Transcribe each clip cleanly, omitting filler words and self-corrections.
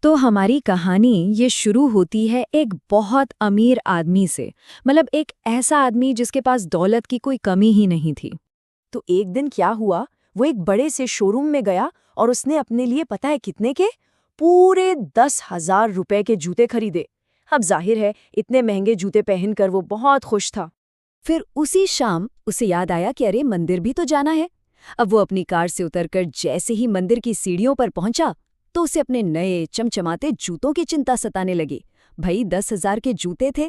तो हमारी कहानी ये शुरू होती है एक बहुत अमीर आदमी से। मतलब एक ऐसा आदमी जिसके पास दौलत की कोई कमी ही नहीं थी। तो एक दिन क्या हुआ, वो एक बड़े से शोरूम में गया और उसने अपने लिए पता है कितने के पूरे 10,000 रुपए के जूते खरीदे। अब जाहिर है इतने महंगे जूते पहनकर वो बहुत खुश था। फिर उसी शाम उसे याद आया कि अरे मंदिर भी तो जाना है। अब वो अपनी कार से उतरकर जैसे ही मंदिर की सीढ़ियों पर पहुंचा तो उसे अपने नए चमचमाते जूतों की चिंता सताने लगी। भाई 10,000 के जूते थे।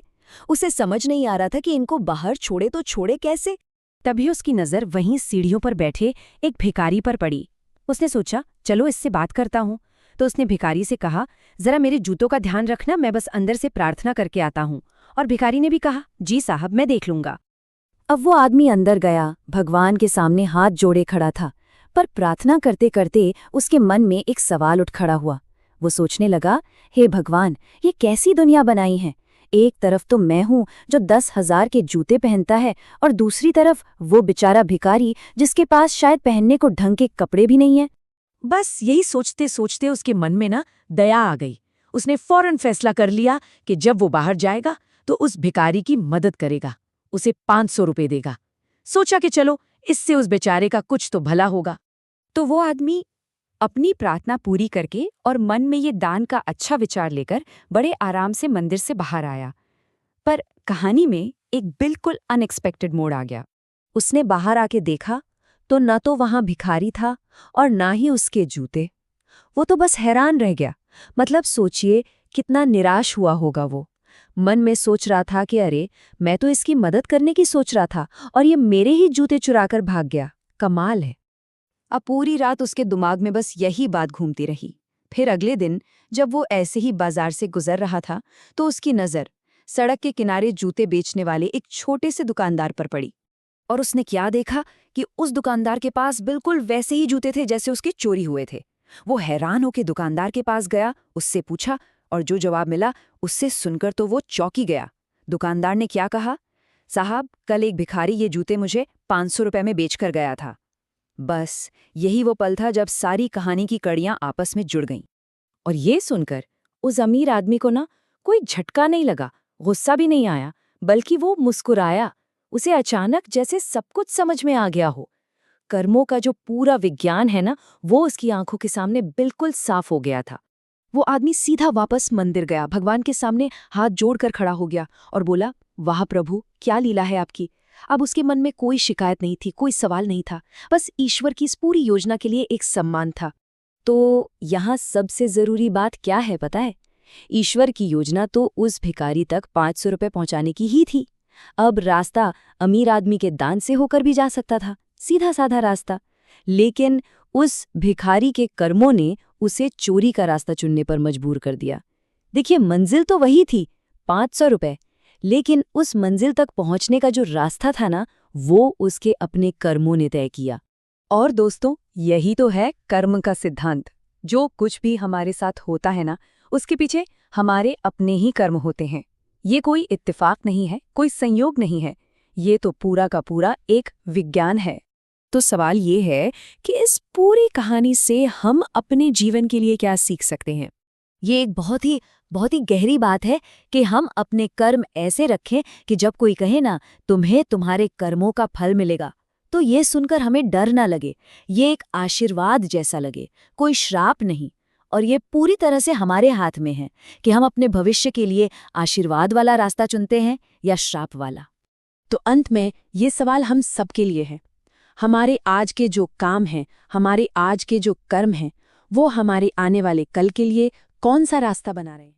उसे समझ नहीं आ रहा था कि इनको बाहर छोड़े तो छोड़े कैसे। तभी उसकी नज़र वहीं सीढ़ियों पर बैठे एक भिखारी पर पड़ी। उसने सोचा चलो इससे बात करता हूँ। तो उसने भिखारी से कहा, जरा मेरे जूतों का ध्यान रखना, मैं बस अंदर से प्रार्थना करके आता हूँ। और भिखारी ने भी कहा, जी साहब मैं देख लूंगा। अब वो आदमी अंदर गया, भगवान के सामने हाथ जोड़े खड़ा था। पर प्रार्थना करते करते उसके मन में एक सवाल उठ खड़ा हुआ। वो सोचने लगा, हे भगवान, ये कैसी दुनिया बनाई है। एक तरफ तो मैं हूँ जो 10,000 के जूते पहनता है और दूसरी तरफ वो बेचारा भिखारी जिसके पास शायद पहनने को ढंग के कपड़े भी नहीं है। बस यही सोचते सोचते उसके मन में ना दया आ गई। उसने फौरन फैसला कर लिया कि जब वो बाहर जाएगा तो उस भिखारी की मदद करेगा, उसे 500 रुपए देगा। सोचा कि चलो इससे उस बेचारे का कुछ तो भला होगा। तो वो आदमी अपनी प्रार्थना पूरी करके और मन में ये दान का अच्छा विचार लेकर बड़े आराम से मंदिर से बाहर आया। पर कहानी में एक बिल्कुल अनएक्सपेक्टेड मोड़ आ गया। उसने बाहर आके देखा तो न तो वहां भिखारी था और ना ही उसके जूते। वो तो बस हैरान रह गया। मतलब सोचिए कितना निराश हुआ होगा वो। मन में सोच रहा था कि अरे, मैं तो इसकी मदद करने की सोच रहा था और ये मेरे ही जूते चुराकर भाग गया। कमाल है। अब पूरी रात उसके दिमाग में बस यही बात घूमती रही। फिर अगले दिन जब वो ऐसे ही बाजार से गुजर रहा था तो उसकी नज़र सड़क के किनारे जूते बेचने वाले एक छोटे से दुकानदार पर पड़ी। और उसने क्या देखा कि उस दुकानदार के पास बिल्कुल वैसे ही जूते थे जैसे उसके चोरी हुए थे। वो हैरान होकर दुकानदार के पास गया, उससे पूछा और जो जवाब मिला उससे सुनकर तो वो चौंकी गया। दुकानदार ने क्या कहा, साहब कल एक भिखारी ये जूते मुझे 500 रुपए में बेचकर गया था। बस यही वो पल था जब सारी कहानी की कड़ियां आपस में जुड़ गईं। और ये सुनकर उस अमीर आदमी को ना कोई झटका नहीं लगा, गुस्सा भी नहीं आया, बल्कि वो मुस्कुराया। उसे अचानक जैसे सब कुछ समझ में आ गया हो। कर्मों का जो पूरा विज्ञान है ना, वो उसकी आंखों के सामने बिल्कुल साफ हो गया था। वो आदमी सीधा वापस मंदिर गया, भगवान के सामने हाथ जोड़कर खड़ा हो गया और बोला, वाह प्रभु, क्या लीला है आपकी। अब उसके मन में कोई शिकायत नहीं थी, कोई सवाल नहीं था। बस ईश्वर की इस पूरी योजना के लिए एक सम्मान था। तो यहाँ सबसे जरूरी बात क्या है पता है? ईश्वर की योजना तो उस भिखारी तक 500 रुपए पहुंचाने की ही थी। अब रास्ता अमीर आदमी के दान से होकर भी जा सकता था, सीधा साधा रास्ता। लेकिन उस भिखारी के कर्मों ने उसे चोरी का रास्ता चुनने पर मजबूर कर दिया। देखिए, मंजिल तो वही थी, 500 रुपए, लेकिन उस मंजिल तक पहुंचने का जो रास्ता था ना, वो उसके अपने कर्मों ने तय किया। और दोस्तों, यही तो है कर्म का सिद्धांत। जो कुछ भी हमारे साथ होता है ना, उसके पीछे हमारे अपने ही कर्म होते हैं। ये कोई इत्तेफाक नहीं है, कोई संयोग नहीं है। ये तो पूरा का पूरा एक विज्ञान है। तो सवाल ये है कि इस पूरी कहानी से हम अपने जीवन के लिए क्या सीख सकते हैं? ये एक बहुत ही गहरी बात है कि हम अपने कर्म ऐसे रखें कि जब कोई कहे ना, तुम्हें तुम्हारे कर्मों का फल मिलेगा, तो ये सुनकर हमें डर ना लगे। ये एक आशीर्वाद जैसा लगे, कोई श्राप नहीं। और ये पूरी तरह से हमारे हाथ में है कि हम अपने भविष्य के लिए आशीर्वाद वाला रास्ता चुनते हैं या श्राप वाला। तो अंत में ये सवाल हम सबके लिए है। हमारे आज के जो काम हैं, हमारे आज के जो कर्म हैं, वो हमारे आने वाले कल के लिए कौन सा रास्ता बना रहे हैं?